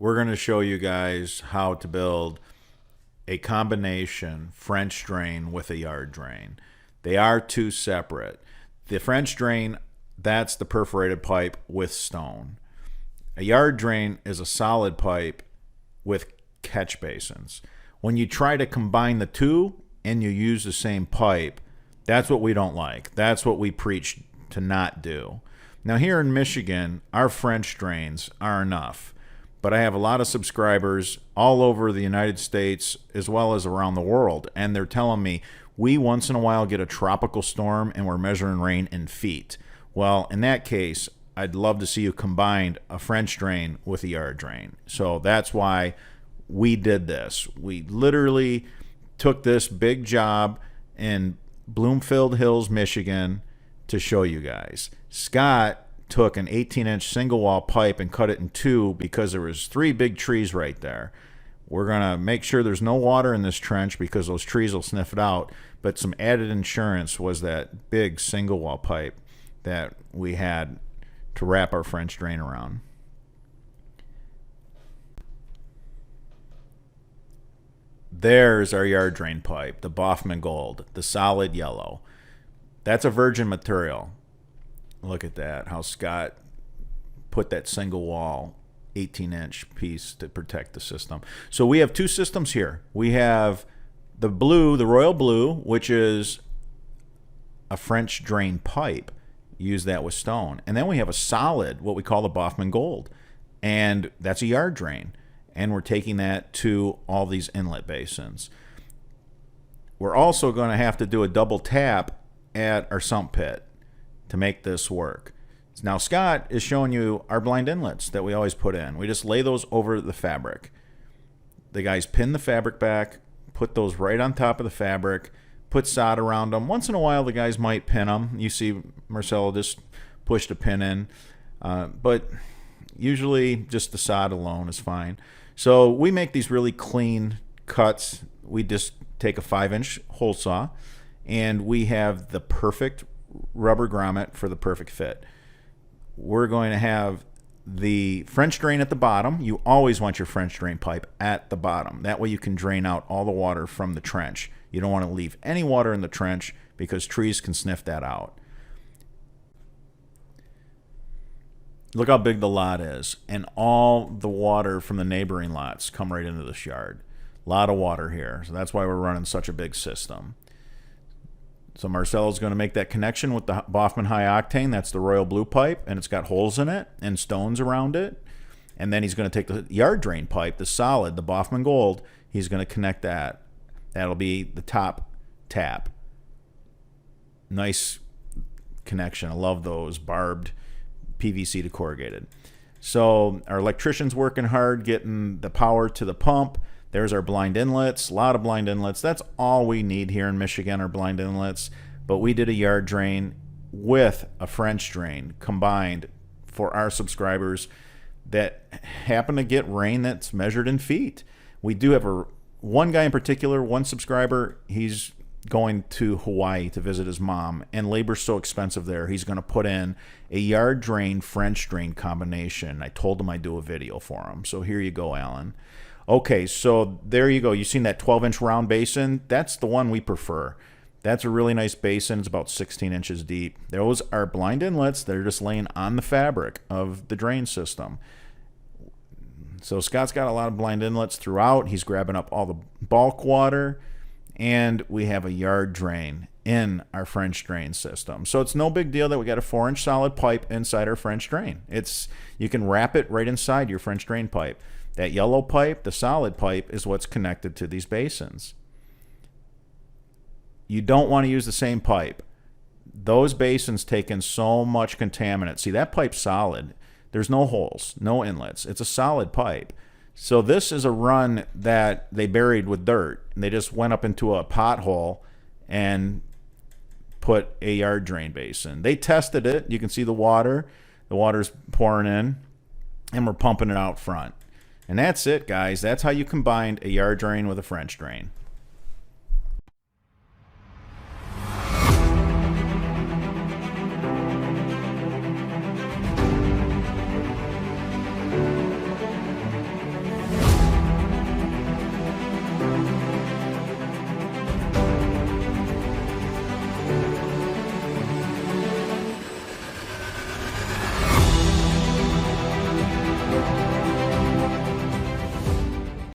we're going to show you guys how to build a combination French drain with a yard drain. They are two separate. The French drain, that's the perforated pipe with stone. A yard drain is a solid pipe with catch basins. When you try to combine the two and you use the same pipe, that's what we don't like. That's what we preach to not do. Now here in Michigan, our French drains are enough, but I have a lot of subscribers all over the United States as well as around the world, and they're telling me we once in a while get a tropical storm and we're measuring rain in feet. Well, in that case, I'd love to see you combine a French drain with a yard drain. So that's why we did this. We literally took this big job in Bloomfield Hills, Michigan to show you guys. Scott took an 18-inch single wall pipe and cut it in two because there was 3 big trees right there. We're going to make sure there's no water in this trench because those trees will sniff it out, but some added insurance was that big single wall pipe that we had to wrap our French drain around. There's our yard drain pipe, the Baughman Gold, the solid yellow. That's a virgin material. Look at that, how Scott put that single wall 18-inch piece to protect the system. So we have two systems here. We have the blue, the royal blue, which is a French drain pipe. Use that with stone. And then we have a solid, what we call the Baughman Gold. And that's a yard drain. And we're taking that to all these inlet basins. We're also going to have to do a double tap at our sump pit to make this work. Now Scott is showing you our blind inlets that we always put in. We just lay those over the fabric. The guys pin the fabric back, put those right on top of the fabric, put sod around them. Once in a while the guys might pin them. You see Marcelo just pushed a pin in, but usually just the sod alone is fine. So we make these really clean cuts. We just take a 5-inch hole saw and we have the perfect rubber grommet for the perfect fit. We're going to have the French drain at the bottom. You always want your French drain pipe at the bottom. That way you can drain out all the water from the trench. You don't want to leave any water in the trench because trees can sniff that out. Look how big the lot is, and all the water from the neighboring lots come right into this yard. A lot of water here, so that's why we're running such a big system. So Marcelo's going to make that connection with the Baughman High Octane. That's the royal blue pipe, and it's got holes in it and stones around it. And then he's going to take the yard drain pipe, the solid, the Baughman Gold. He's going to connect that. That'll be the top tap. Nice connection. I love those barbed PVC to corrugated. So our electrician's working hard getting the power to the pump. There's our blind inlets, a lot of blind inlets. That's all we need here in Michigan are blind inlets. But we did a yard drain with a French drain combined for our subscribers that happen to get rain that's measured in feet. We do have one guy in particular, one subscriber, he's going to Hawaii to visit his mom, and labor's so expensive there, he's going to put in a yard drain French drain combination. I told him I'd do a video for him. So here you go, Alan. Okay, so there you go. You've seen that 12-inch round basin. That's the one we prefer. That's a really nice basin. It's about 16 inches deep. Those are blind inlets. They're just laying on the fabric of the drain system. So Scott's got a lot of blind inlets throughout. He's grabbing up all the bulk water. And we have a yard drain in our French drain system. So it's no big deal that we got a 4-inch solid pipe inside our French drain. You can wrap it right inside your French drain pipe. That yellow pipe, the solid pipe, is what's connected to these basins. You don't want to use the same pipe. Those basins take in so much contaminant. See, that pipe's solid. There's no holes, no inlets. It's a solid pipe. So this is a run that they buried with dirt. And they just went up into a pothole and put a yard drain basin. They tested it. You can see the water. The water's pouring in, and we're pumping it out front. And that's it, guys. That's how you combine a yard drain with a French drain.